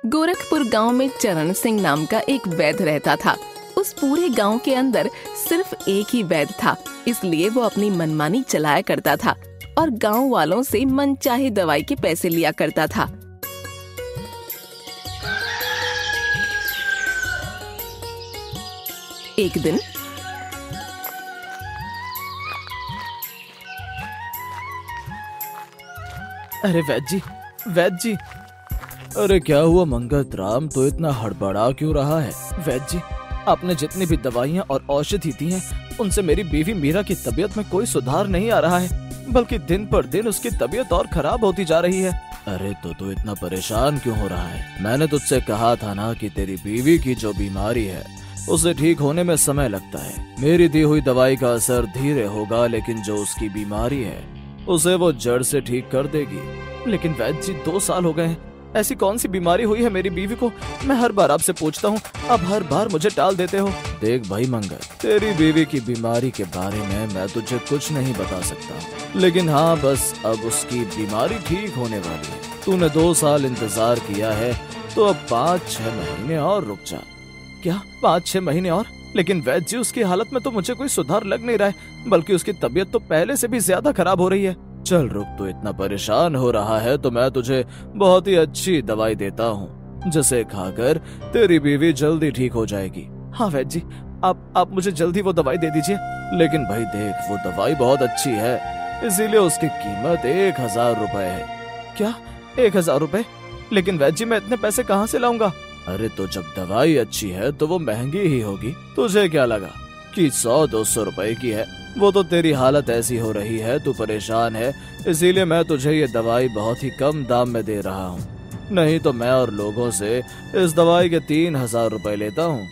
गोरखपुर गांव में चरण सिंह नाम का एक वैद्य रहता था। उस पूरे गांव के अंदर सिर्फ एक ही वैद्य था, इसलिए वो अपनी मनमानी चलाया करता था और गांव वालों से मनचाहे दवाई के पैसे लिया करता था। एक दिन अरे वैद्य जी, अरे क्या हुआ मंगत राम, तो इतना हड़बड़ा क्यों रहा है? वैद्य जी, आपने जितनी भी दवाइयाँ और औषधि दी हैं, उनसे मेरी बीवी मीरा की तबीयत में कोई सुधार नहीं आ रहा है, बल्कि दिन पर दिन उसकी तबीयत और खराब होती जा रही है। अरे तो इतना परेशान क्यों हो रहा है? मैंने तुझसे कहा था ना कि तेरी बीवी की जो बीमारी है उसे ठीक होने में समय लगता है। मेरी दी हुई दवाई का असर धीरे होगा, लेकिन जो उसकी बीमारी है उसे वो जड़ से ठीक कर देगी। लेकिन वैद्य जी, 2 साल हो गए हैं, ऐसी कौन सी बीमारी हुई है मेरी बीवी को? मैं हर बार आपसे पूछता हूँ, आप हर बार मुझे टाल देते हो। देख भाई मंगत, तेरी बीवी की बीमारी के बारे में मैं तुझे कुछ नहीं बता सकता, लेकिन हाँ, बस अब उसकी बीमारी ठीक होने वाली है। तूने 2 साल इंतजार किया है, तो अब 5-6 महीने और रुक जा। क्या 5-6 महीने और? लेकिन वैद्य जी, उसकी हालत में तो मुझे कोई सुधार लग नहीं रहा है, बल्कि उसकी तबीयत तो पहले से भी ज्यादा खराब हो रही है। चल रुक, तो इतना परेशान हो रहा है तो मैं तुझे बहुत ही अच्छी दवाई देता हूँ, जिसे खाकर तेरी बीवी जल्दी ठीक हो जाएगी। हाँ वैद्य जी, आप मुझे जल्दी वो दवाई दे दीजिए। लेकिन भाई देख, वो दवाई बहुत अच्छी है, इसीलिए उसकी कीमत 1000 रुपए है। क्या 1000 रुपए? लेकिन वैद्य जी, मैं इतने पैसे कहाँ से लाऊंगा? अरे तो जब दवाई अच्छी है तो वो महंगी ही होगी। तुझे क्या लगा कि 100-200 रुपए की है? वो तो तेरी हालत ऐसी हो रही है, तू परेशान है, इसीलिए मैं तुझे ये दवाई बहुत ही कम दाम में दे रहा हूँ। नहीं तो मैं और लोगों से इस दवाई के 3000 रुपए लेता हूँ।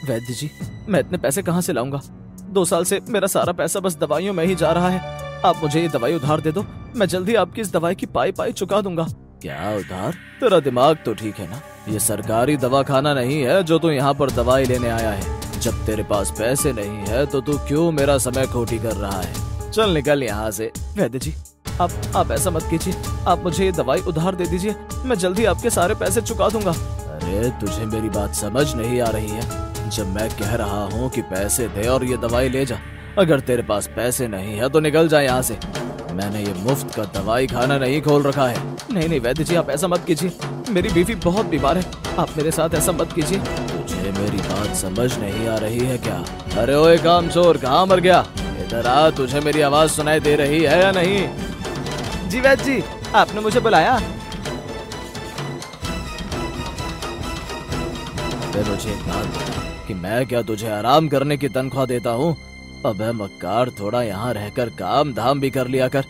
वैद्य जी, मैं इतने पैसे कहाँ से लाऊंगा? 2 साल से मेरा सारा पैसा बस दवाइयों में ही जा रहा है। आप मुझे ये दवाई उधार दे दो, मैं जल्दी आपकी इस दवाई की पाई चुका दूंगा। क्या उधार? तेरा दिमाग तो ठीक है ना? ये सरकारी दवाखाना नहीं है जो तू यहाँ पर दवाई लेने आया है। जब तेरे पास पैसे नहीं है तो तू क्यों मेरा समय खोटी कर रहा है? चल निकल यहाँ से। वैद्य जी, आप ऐसा मत कीजिए, आप मुझे ये दवाई उधार दे दीजिए, मैं जल्दी आपके सारे पैसे चुका दूंगा। अरे तुझे मेरी बात समझ नहीं आ रही है? जब मैं कह रहा हूँ कि पैसे दे और ये दवाई ले जा, अगर तेरे पास पैसे नहीं है तो निकल जा यहाँ से। मैंने ये मुफ्त का दवाई खाना नहीं खोल रखा है। नहीं वैद्य जी, आप ऐसा मत कीजिए, मेरी बीवी बहुत बीमार है, आप मेरे साथ ऐसा मत कीजिए। तुझे मेरी बात समझ नहीं आ रही है क्या? अरे ओए कामचोर, कहाँ मर गया? इधर आ, तुझे मेरी आवाज सुनाई दे रही है या नहीं? जी वैद्य जी, आपने मुझे बुलाया? मुझे एक बात बता कि मैं क्या तुझे आराम करने की तनख्वाह देता हूँ? अबे मक्कार, थोड़ा यहाँ रहकर काम धाम भी कर लिया कर।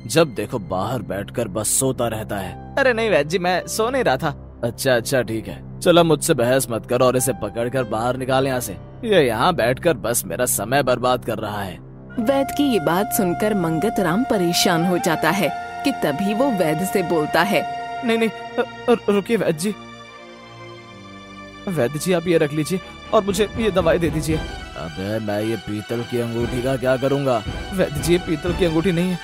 जब देखो बाहर बैठकर बस सोता रहता है। अरे नहीं वैद्य जी, मैं सो नहीं रहा था। अच्छा ठीक है, चलो मुझसे बहस मत कर और इसे पकड़कर बाहर निकाल यहाँ से। ये यहाँ बैठकर बस मेरा समय बर्बाद कर रहा है। वैद्य की ये बात सुनकर मंगत राम परेशान हो जाता है कि तभी वो वैद्य से बोलता है, नहीं रुकिए वैद्य जी। वैद्य जी, आप ये रख लीजिए और मुझे ये दवाई दे दीजिए। अबे मैं ये पीतल की अंगूठी का क्या करूँगा? वैद्य जी, ये पीतल की अंगूठी नहीं है,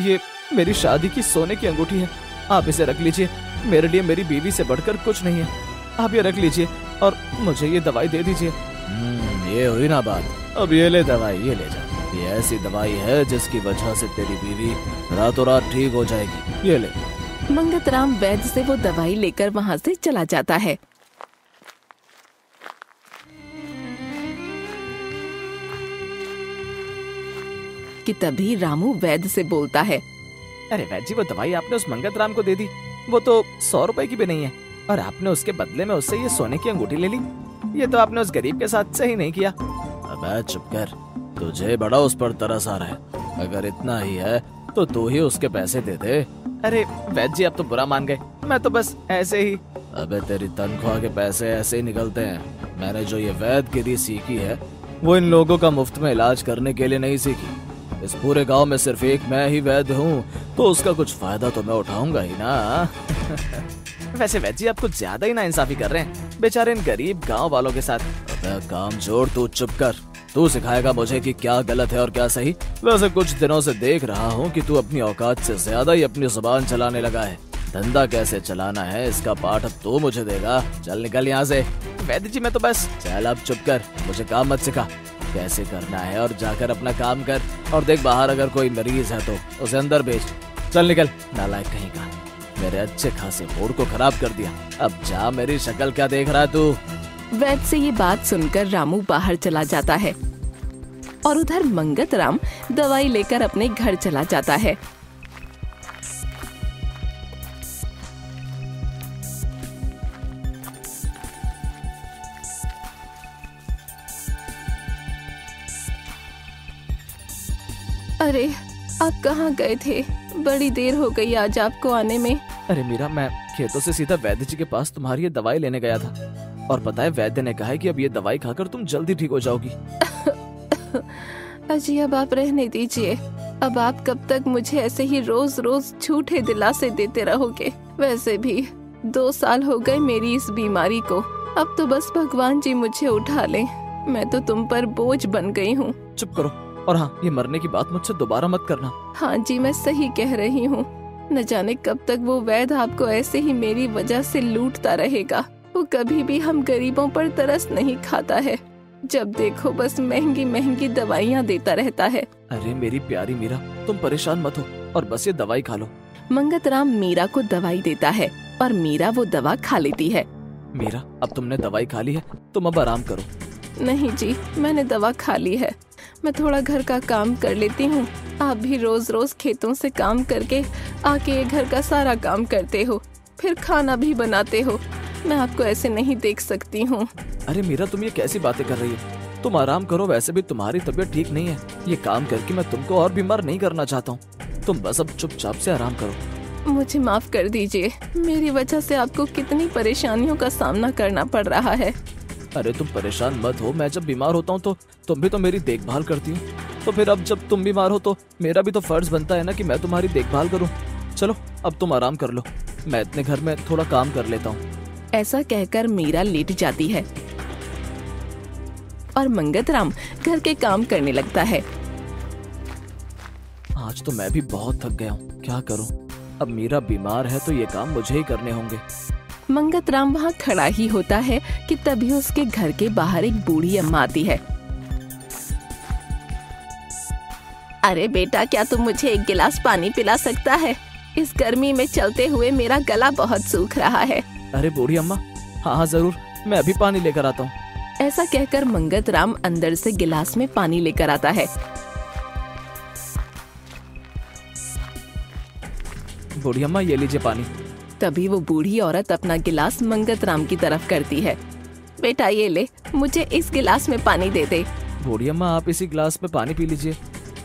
ये मेरी शादी की सोने की अंगूठी है, आप इसे रख लीजिए। मेरे लिए मेरी बीवी से बढ़कर कुछ नहीं है, आप ये रख लीजिए और मुझे ये दवाई दे दीजिए। ये हुई ना बात। अब ये ले दवाई, ये ले जा। ये ऐसी दवाई है जिसकी वजह से तेरी बीवी रातों रात ठीक हो जाएगी, ये ले। मंगत राम वैद्य से वो दवाई लेकर वहाँ से चला जाता है। कि तभी रामू वैद्य से बोलता है, अरे वैद्य जी, वो दवाई आपने उस मंगत राम को दे दी, वो तो 100 रुपए की भी नहीं है, और आपने उसके बदले में उससे ये सोने की अंगूठी ले ली। ये तो आपने उस गरीब के साथ सही नहीं किया। अबे चुप कर, तुझे बड़ा उस पर तरस आ रहा है। अगर इतना ही है तो तू ही उसके पैसे दे दे। अरे वैद्य जी, आप तो बुरा मान गए, मैं तो बस ऐसे ही। अबे तेरी तनख्वाह के पैसे ऐसे ही निकलते हैं। मैंने जो ये वैद्यगिरी सीखी है वो इन लोगों का मुफ्त में इलाज करने के लिए नहीं सीखी। इस पूरे गांव में सिर्फ एक मैं ही वैद्य हूँ, तो उसका कुछ फायदा तो मैं उठाऊंगा ही ना। वैसे वैद्य जी, आप कुछ ज्यादा ही नाइंसाफी कर रहे हैं बेचारे इन गरीब गांव वालों के साथ। अबे काम छोड़, तू चुप कर। तू सिखाएगा मुझे कि क्या गलत है और क्या सही। वैसे कुछ दिनों से देख रहा हूँ कि तू अपनी औकात से ज्यादा ही अपनी जुबान चलाने लगा है। धंधा कैसे चलाना है इसका पाठ अब तो मुझे देगा। चल निकल यहाँ से। वैद्य जी मैं तो बस। चल अब चुप कर, मुझे काम मत सिखा। कैसे करना है और जाकर अपना काम कर। और देख बाहर अगर कोई मरीज है तो उसे अंदर भेज। चल निकल। नालायक कहीं का, मेरे अच्छे खासे मूड को खराब कर दिया। अब जा, मेरी शक्ल क्या देख रहा है तू। वैद्य से ये बात सुनकर रामू बाहर चला जाता है और उधर मंगत राम दवाई लेकर अपने घर चला जाता है। अरे आप कहाँ गए थे? बड़ी देर हो गई आज आपको आने में। अरे मीरा, मैं खेतों से सीधा वैद्य जी के पास तुम्हारी ये दवाई लेने गया था और पता है वैद्य ने कहा है कि अब ये दवाई खाकर तुम जल्दी ठीक हो जाओगी। अजी अब आप रहने दीजिए। अब आप कब तक मुझे ऐसे ही रोज रोज झूठे दिलासे देते रहोगे? वैसे भी 2 साल हो गए मेरी इस बीमारी को। अब तो बस भगवान जी मुझे उठा लें। मैं तो तुम पर बोझ बन गई हूँ। चुप करो। और हाँ, ये मरने की बात मुझसे दोबारा मत करना। हाँ जी, मैं सही कह रही हूँ। न जाने कब तक वो वैद्य आपको ऐसे ही मेरी वजह से लूटता रहेगा। वो कभी भी हम गरीबों पर तरस नहीं खाता है। जब देखो बस महंगी महंगी दवाइयाँ देता रहता है। अरे मेरी प्यारी मीरा, तुम परेशान मत हो और बस ये दवाई खा लो। मंगत राम मीरा को दवाई देता है और मीरा वो दवा खा लेती है। मीरा, अब तुमने दवाई खा ली है, तुम अब आराम करो। नहीं जी, मैंने दवा खा ली है। मैं थोड़ा घर का काम कर लेती हूँ। आप भी रोज रोज खेतों से काम करके आके ये घर का सारा काम करते हो, फिर खाना भी बनाते हो। मैं आपको ऐसे नहीं देख सकती हूँ। अरे मीरा, तुम ये कैसी बातें कर रही हो? तुम आराम करो, वैसे भी तुम्हारी तबीयत ठीक नहीं है। ये काम करके मैं तुमको और बीमार नहीं करना चाहता हूँ। तुम बस अब चुपचाप से आराम करो। मुझे माफ कर दीजिए। मेरी वजह से आपको कितनी परेशानियों का सामना करना पड़ रहा है। अरे तुम परेशान मत हो। मैं जब बीमार होता हूँ तो तुम भी तो मेरी देखभाल करती हो, तो फिर अब जब तुम बीमार हो तो मेरा भी तो फर्ज बनता है ना कि मैं तुम्हारी देखभाल करूँ। चलो अब तुम आराम कर लो, मैं इतने घर में थोड़ा काम कर लेता हूँ। ऐसा कहकर मीरा लेट जाती है और मंगत राम घर के काम करने लगता है। आज तो मैं भी बहुत थक गया हूँ, क्या करूँ? अब मीरा बीमार है तो ये काम मुझे ही करने होंगे। मंगत राम वहाँ खड़ा ही होता है कि तभी उसके घर के बाहर एक बूढ़ी अम्मा आती है। अरे बेटा, क्या तुम मुझे एक गिलास पानी पिला सकता है? इस गर्मी में चलते हुए मेरा गला बहुत सूख रहा है। अरे बूढ़ी अम्मा, हाँ जरूर, मैं अभी पानी लेकर आता हूँ। ऐसा कहकर मंगत राम अंदर से गिलास में पानी लेकर आता है। बूढ़ी अम्मा, ये लीजिए पानी। तभी वो बूढ़ी औरत अपना गिलास मंगत राम की तरफ करती है। बेटा ये ले, मुझे इस गिलास में पानी दे दे। बूढ़ी अम्मा, आप इसी गिलास में पानी पी लीजिए।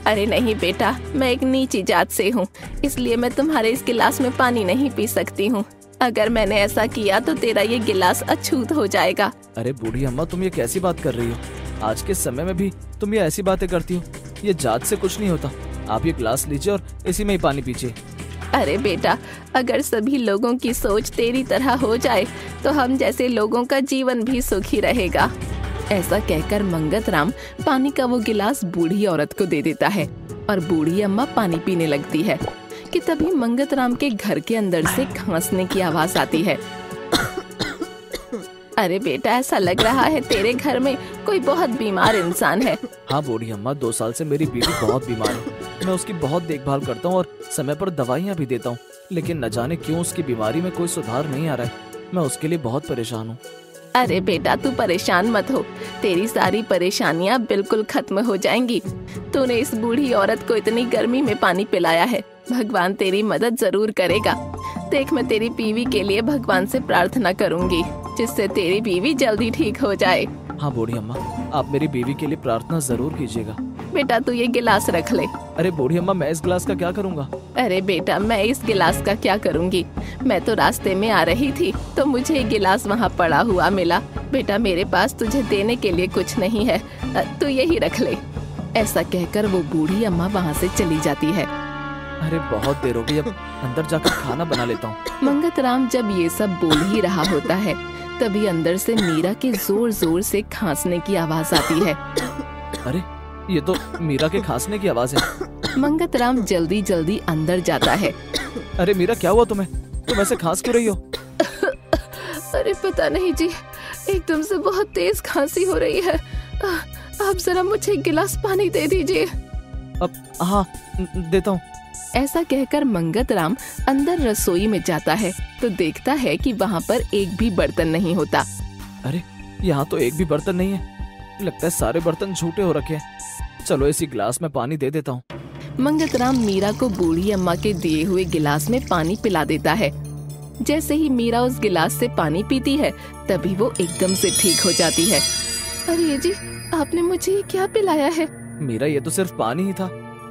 अरे नहीं बेटा, मैं एक नीची जात से हूँ, इसलिए मैं तुम्हारे इस गिलास में पानी नहीं पी सकती हूँ। अगर मैंने ऐसा किया तो तेरा ये गिलास अछूत हो जाएगा। अरे बूढ़ी अम्मा, तुम ये कैसी बात कर रही हो? आज के समय में भी तुम ये ऐसी बातें करती हो? ये जात से कुछ नहीं होता। आप ये गिलास लीजिए और इसी में ही पानी पीजिए। अरे बेटा, अगर सभी लोगों की सोच तेरी तरह हो जाए तो हम जैसे लोगों का जीवन भी सुखी रहेगा। ऐसा कहकर मंगत राम पानी का वो गिलास बूढ़ी औरत को दे देता है और बूढ़ी अम्मा पानी पीने लगती है कि तभी मंगत राम के घर के अंदर से खांसने की आवाज आती है। अरे बेटा, ऐसा लग रहा है तेरे घर में कोई बहुत बीमार इंसान है। हाँ बूढ़ी अम्मा, 2 साल से मेरी बीवी बहुत बीमार है। मैं उसकी बहुत देखभाल करता हूँ और समय पर दवाइयाँ भी देता हूँ, लेकिन न जाने क्यों उसकी बीमारी में कोई सुधार नहीं आ रहा है। मैं उसके लिए बहुत परेशान हूँ। अरे बेटा, तू परेशान मत हो, तेरी सारी परेशानियाँ बिल्कुल खत्म हो जाएंगी। तूने इस बूढ़ी औरत को इतनी गर्मी में पानी पिलाया है, भगवान तेरी मदद जरूर करेगा। देख, मैं तेरी बीवी के लिए भगवान से प्रार्थना करूंगी जिससे तेरी बीवी जल्दी ठीक हो जाए। हाँ बूढ़ी अम्मा, आप मेरी बीवी के लिए प्रार्थना जरूर कीजिएगा। बेटा तू ये गिलास रख ले। अरे बूढ़ी अम्मा, मैं इस गिलास का क्या करूँगा? अरे बेटा, मैं इस गिलास का क्या करूँगी? मैं तो रास्ते में आ रही थी तो मुझे ये गिलास वहाँ पड़ा हुआ मिला। बेटा, मेरे पास तुझे देने के लिए कुछ नहीं है, तू यही रख ले। ऐसा कहकर वो बूढ़ी अम्मा वहाँ से चली जाती है। अरे बहुत देर हो गई, अब अंदर जाकर खाना बना लेता हूँ। मंगत राम जब ये सब बोल ही रहा होता है तभी अंदर से मीरा के जोर जोर से खांसने की आवाज आती है। अरे ये तो मीरा के खांसने की आवाज है। मंगत राम जल्दी जल्दी अंदर जाता है। अरे मीरा, क्या हुआ तुम्हें? तुम ऐसे खांस क्यों रही हो? अरे पता नहीं जी, एकदम से बहुत तेज खांसी हो रही है। आप जरा मुझे एक गिलास पानी दे दीजिए। अब हाँ, देता हूँ। ऐसा कहकर मंगतराम अंदर रसोई में जाता है तो देखता है कि वहाँ पर एक भी बर्तन नहीं होता। अरे यहाँ तो एक भी बर्तन नहीं है, लगता है सारे बर्तन झूठे हो रखे हैं। चलो इसी गिलास में पानी दे देता हूँ। मंगतराम मीरा को बूढ़ी अम्मा के दिए हुए गिलास में पानी पिला देता है। जैसे ही मीरा उस गिलास से पानी पीती है तभी वो एकदम से ठीक हो जाती है। अरे जी, आपने मुझे ये क्या पिलाया है? मीरा, ये तो सिर्फ पानी ही था।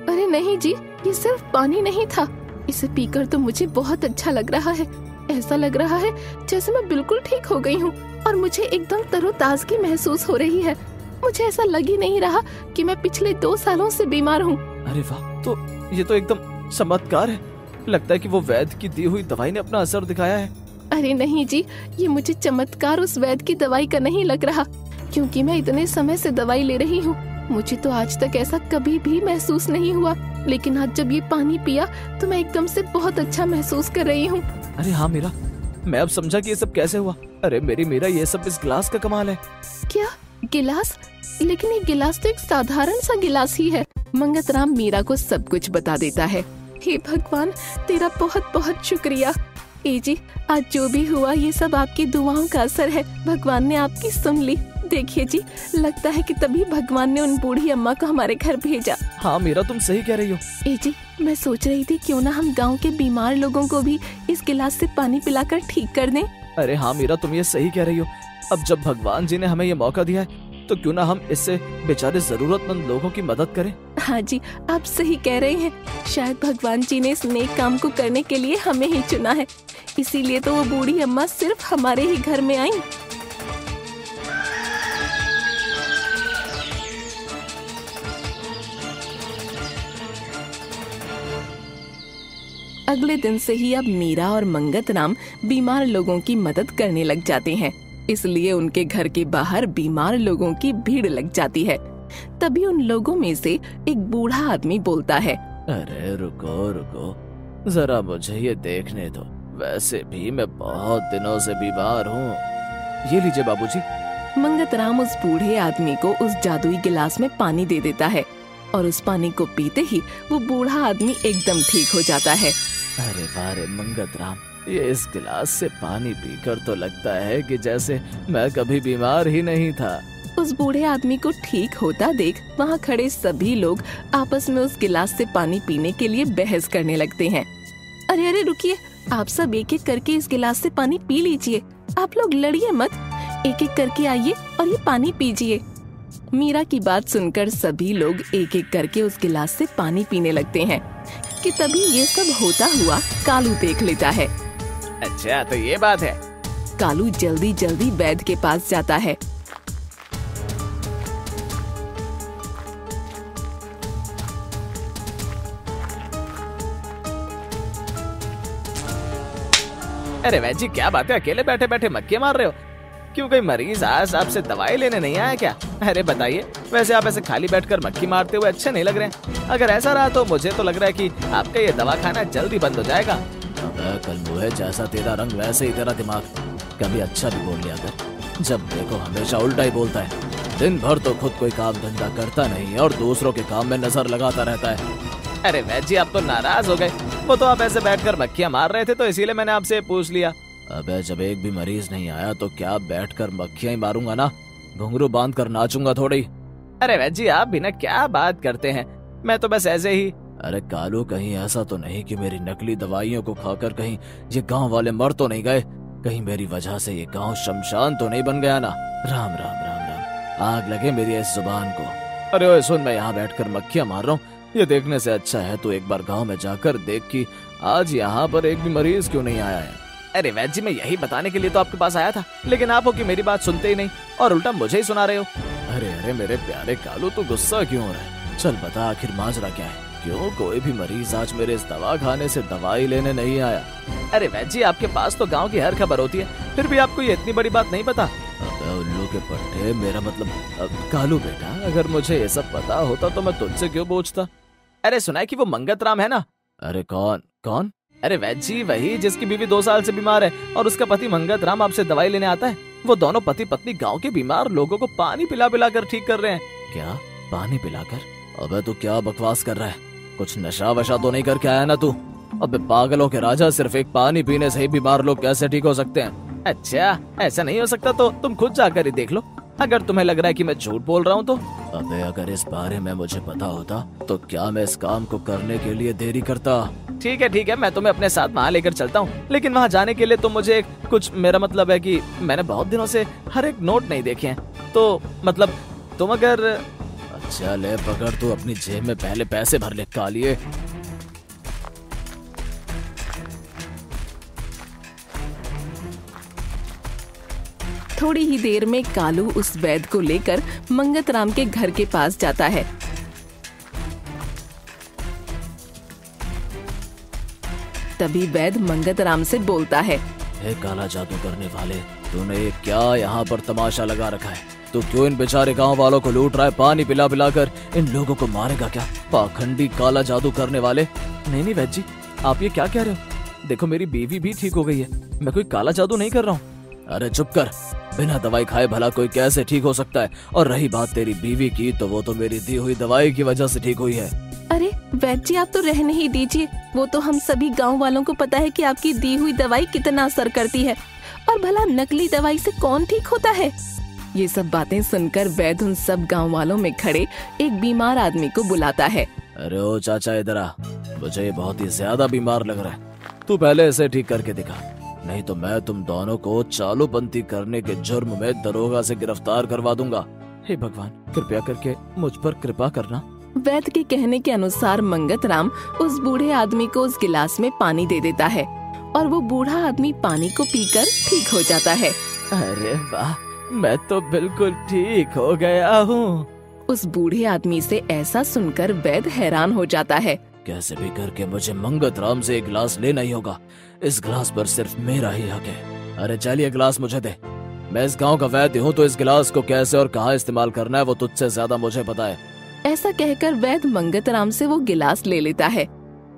अरे नहीं जी, ये सिर्फ पानी नहीं था। इसे पीकर तो मुझे बहुत अच्छा लग रहा है। ऐसा लग रहा है जैसे मैं बिल्कुल ठीक हो गई हूँ और मुझे एकदम तरोताजगी महसूस हो रही है। मुझे ऐसा लग ही नहीं रहा कि मैं पिछले 2 सालों से बीमार हूँ। अरे वाह, तो ये तो एकदम चमत्कार है। लगता है कि वो वैद्य की दी हुई दवाई ने अपना असर दिखाया है। अरे नहीं जी, ये मुझे चमत्कार उस वैद्य की दवाई का नहीं लग रहा, क्योंकि मैं इतने समय से दवाई ले रही हूँ। मुझे तो आज तक ऐसा कभी भी महसूस नहीं हुआ, लेकिन आज जब ये पानी पिया तो मैं एकदम से बहुत अच्छा महसूस कर रही हूँ। अरे हाँ मीरा, मैं अब समझा कि ये सब कैसे हुआ। अरे मेरी मीरा, ये सब इस गिलास का कमाल है। क्या गिलास? लेकिन ये गिलास तो एक साधारण सा गिलास ही है। मंगतराम मीरा को सब कुछ बता देता है। हे भगवान, तेरा बहुत बहुत शुक्रिया। ए जी, आज जो भी हुआ ये सब आपकी दुआओं का असर है। भगवान ने आपकी सुन ली। देखिए जी, लगता है कि तभी भगवान ने उन बूढ़ी अम्मा को हमारे घर भेजा। हाँ मीरा, तुम सही कह रही हो। ए जी, मैं सोच रही थी क्यों ना हम गांव के बीमार लोगों को भी इस गिलास से पानी पिलाकर ठीक कर दें। अरे हाँ मीरा, तुम ये सही कह रही हो। अब जब भगवान जी ने हमें ये मौका दिया है तो क्यों ना हम इससे बेचारे जरूरतमंद लोगों की मदद करें। हाँ जी, आप सही कह रहे हैं। शायद भगवान जी ने इस नेक काम को करने के लिए हमें ही चुना है, इसीलिए तो वो बूढ़ी अम्मा सिर्फ हमारे ही घर में आई। अगले दिन से ही अब मीरा और मंगतराम बीमार लोगों की मदद करने लग जाते हैं, इसलिए उनके घर के बाहर बीमार लोगों की भीड़ लग जाती है। तभी उन लोगों में से एक बूढ़ा आदमी बोलता है। अरे रुको रुको, जरा मुझे ये देखने दो। वैसे भी मैं बहुत दिनों से बीमार हूँ। ये लीजिए बाबूजी। मंगतराम उस बूढ़े आदमी को उस जादुई गिलास में पानी दे देता है और उस पानी को पीते ही वो बूढ़ा आदमी एकदम ठीक हो जाता है। अरे वाह रे मंगतराम, ये इस गिलास से पानी पीकर तो लगता है कि जैसे मैं कभी बीमार ही नहीं था। उस बूढ़े आदमी को ठीक होता देख वहाँ खड़े सभी लोग आपस में उस गिलास से पानी पीने के लिए बहस करने लगते हैं। अरे अरे रुकिए, आप सब एक एक करके इस गिलास से पानी पी लीजिए। आप लोग लड़िए मत, एक एक करके आइए और ये पानी पीजिए। मीरा की बात सुनकर सभी लोग एक एक करके उस गिलास से पानी पीने लगते हैं कि तभी ये सब होता हुआ कालू देख लेता है। अच्छा, तो ये बात है। कालू जल्दी जल्दी वैद्य के पास जाता है। अरे वैद्य जी, क्या बात है, अकेले बैठे बैठे मक्खियाँ मार रहे हो? क्यों, कोई मरीज आज आपसे दवाई लेने नहीं आया क्या? अरे बताइए, वैसे आप ऐसे खाली बैठकर मक्खी मारते हुए अच्छे नहीं लग रहे हैं। अगर ऐसा रहा तो मुझे तो लग रहा है कि आपका ये दवा खाना जल्दी बंद हो जाएगा। अबे कलमुहे, जैसा तेरा रंग वैसे ही तेरा दिमाग। कभी अच्छा भी बोल लिया कर, जब देखो हमेशा उल्टा ही बोलता है। दिन भर तो खुद कोई काम धंधा करता नहीं और दूसरों के काम में नजर लगाता रहता है। अरे वैद्य जी, आप तो नाराज हो गए। वो तो आप ऐसे बैठकर मक्खियाँ मार रहे थे तो इसीलिए मैंने आपसे पूछ लिया। अबे जब एक भी मरीज नहीं आया तो क्या बैठकर मक्खियाँ ही मारूंगा ना? घुंघरू बांध कर नाचूंगा थोड़ी। अरे वैद्य जी, आप भी ना क्या बात करते हैं, मैं तो बस ऐसे ही। अरे कालू, कहीं ऐसा तो नहीं कि मेरी नकली दवाइयों को खाकर कहीं ये गांव वाले मर तो नहीं गए? कहीं मेरी वजह से ये गांव शमशान तो नहीं बन गया ना? राम राम राम राम, आग लगे मेरी इस जुबान को। अरे ओए सुन, मैं यहाँ बैठकर मक्खियाँ मार रहा हूँ, ये देखने से अच्छा है तू एक बार गांव में जाकर देख कि आज यहाँ पर एक भी मरीज क्यों नहीं आया है। अरे वैद्य जी, मैं यही बताने के लिए तो आपके पास आया था, लेकिन आप हो कि मेरी बात सुनते ही नहीं और उल्टा मुझे ही सुना रहे हो। अरे अरे मेरे प्यारे कालू, तू गुस्सा क्यों हो रहा है? चल बता, आखिर माजरा क्या है? क्यों कोई भी मरीज आज मेरे इस दवा खाने से दवाई लेने नहीं आया? अरे वैद्य जी, आपके पास तो गाँव की हर खबर होती है, फिर भी आपको ये इतनी बड़ी बात नहीं पता? अबे उल्लू के पट्टे, मेरा मतलब कालू बेटा, अगर मुझे ये सब पता होता तो मैं तुझसे क्यों पूछता? अरे सुना है कि वो मंगतराम है ना? अरे कौन कौन? अरे वैद्य जी, वही जिसकी बीवी 2 साल से बीमार है और उसका पति मंगत राम आपसे दवाई लेने आता है। वो दोनों पति पत्नी गांव के बीमार लोगों को पानी पिला पिला कर ठीक कर रहे हैं। क्या पानी पिलाकर? अबे तू क्या बकवास कर रहा है? कुछ नशा वशा तो नहीं करके आया ना तू? अबे पागलों के राजा, सिर्फ एक पानी पीने से ही बीमार लोग कैसे ठीक हो सकते हैं? अच्छा, ऐसा नहीं हो सकता तो तुम खुद जाकर ही देख लो, अगर तुम्हें लग रहा है कि मैं झूठ बोल रहा हूँ तो। अबे अगर इस बारे में मुझे पता होता तो क्या मैं इस काम को करने के लिए देरी करता? ठीक है, मैं तुम्हें अपने साथ वहाँ लेकर चलता हूँ, लेकिन वहाँ जाने के लिए तो मुझे कुछ, मेरा मतलब है कि मैंने बहुत दिनों से हर एक नोट नहीं देखे हैं, तो मतलब तुम अगर। अच्छा ले पकड़, तू अपनी जेब में पहले पैसे भर ले कालिए। थोड़ी ही देर में कालू उस वैद्य को लेकर मंगत राम के घर के पास जाता है। तभी वैद्य मंगत राम से बोलता है, हे काला जादू करने वाले, तूने ये क्या यहाँ पर तमाशा लगा रखा है? तू क्यों इन बेचारे गांव वालों को लूट रहा है? पानी पिला पिला कर इन लोगों को मारेगा क्या? पाखंडी काला जादू करने वाले। नहीं वैद्य जी, आप ये क्या कह रहे हो? देखो मेरी बीवी भी ठीक हो गई है, मैं कोई काला जादू नहीं कर रहा हूँ। अरे चुप कर, बिना दवाई खाए भला कोई कैसे ठीक हो सकता है? और रही बात तेरी बीवी की, तो वो तो मेरी दी हुई दवाई की वजह से ठीक हुई है। अरे वैद्य जी, आप तो रहने ही दीजिए, वो तो हम सभी गांव वालों को पता है कि आपकी दी हुई दवाई कितना असर करती है, और भला नकली दवाई से कौन ठीक होता है? ये सब बातें सुनकर वैद्य उन सब गांव वालों में खड़े एक बीमार आदमी को बुलाता है। अरे ओ चाचा, इधर आ, मुझे ये बहुत ही ज्यादा बीमार लग रहा है, तू पहले इसे ठीक करके दिखा, नहीं तो मैं तुम दोनों को चालूपंथी करने के जुर्म में दरोगा से गिरफ्तार करवा दूंगा। हे भगवान, कृपया करके मुझ पर कृपा करना। वैद्य के कहने के अनुसार मंगत राम उस बूढ़े आदमी को उस गिलास में पानी दे देता है और वो बूढ़ा आदमी पानी को पीकर ठीक हो जाता है। अरे वाह, मैं तो बिल्कुल ठीक हो गया हूँ। उस बूढ़े आदमी से ऐसा सुनकर वैद्य हैरान हो जाता है। कैसे भी करके मुझे मंगत राम से एक गिलास लेना ही होगा, इस गिलास पर सिर्फ मेरा ही हक है। अरे चलिए गिलास मुझे दे, मैं इस गांव का वैद्य हूँ, तो इस गिलास को कैसे और कहाँ इस्तेमाल करना है वो तुझसे ज्यादा मुझे पता है। ऐसा कहकर वैद्य मंगत राम से वो गिलास ले लेता है।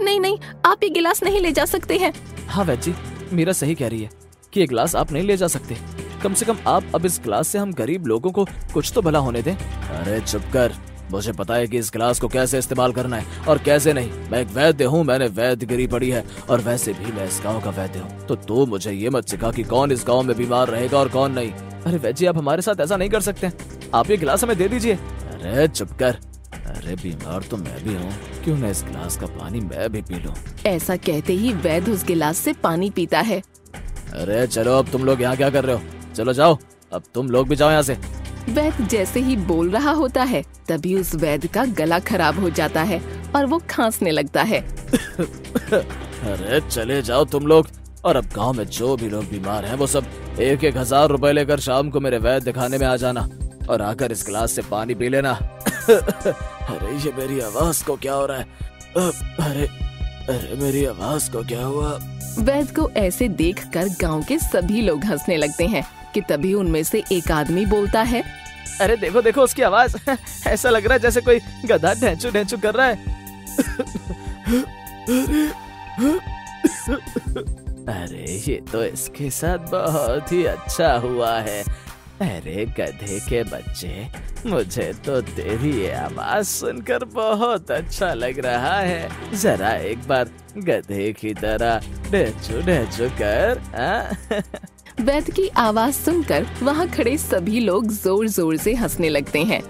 नहीं, आप ये गिलास नहीं ले जा सकते हैं। हाँ वैद्य जी, मीरा सही कह रही है कि ये गिलास आप नहीं ले जा सकते। कम से कम आप अब इस गिलास से हम गरीब लोगों को कुछ तो भला होने दें। अरे चुप कर, मुझे पता है कि इस गिलास को कैसे इस्तेमाल करना है और कैसे नहीं। मैं एक वैद्य हूँ, मैंने वैद्यगिरी पढ़ी है, और वैसे भी मैं इस गांव का वैद्य हूँ, तो तू मुझे ये मत सिखा कि कौन इस गांव में बीमार रहेगा और कौन नहीं। अरे वैद्य जी, आप हमारे साथ ऐसा नहीं कर सकते, आप ये गिलास हमें दे दीजिए। अरे चुप कर, अरे बीमार तो मैं भी हूँ, क्यों ना इस गिलास का पानी मैं भी पी लूं। ऐसा कहते ही वैद्य उस गिलास से पानी पीता है। अरे चलो, अब तुम लोग यहाँ क्या कर रहे हो? चलो जाओ, अब तुम लोग भी जाओ यहाँ से। वैद्य जैसे ही बोल रहा होता है तभी उस वैद्य का गला खराब हो जाता है और वो खांसने लगता है। अरे चले जाओ तुम लोग, और अब गांव में जो भी लोग बीमार हैं वो सब 1,000 रुपए लेकर शाम को मेरे वैद्य दिखाने में आ जाना और आकर इस गिलास से पानी पी लेना। अरे ये मेरी आवाज को क्या हो रहा है? अरे मेरी आवाज को क्या हुआ? वैद्य को ऐसे देखकर गांव के सभी लोग हंसने लगते हैं कि तभी उनमें से एक आदमी बोलता है, अरे देखो देखो उसकी आवाज, ऐसा लग रहा है जैसे कोई गधा ढेंचू ढेंचू कर रहा है। अरे ये तो इसके साथ बहुत ही अच्छा हुआ है। अरे गधे के बच्चे, मुझे तो तेरी ये आवाज सुनकर बहुत अच्छा लग रहा है। जरा एक बार गधे की तरह ढेंचू ढेंचू कर। वैद्य की आवाज सुनकर वहाँ खड़े सभी लोग जोर जोर से हंसने लगते हैं।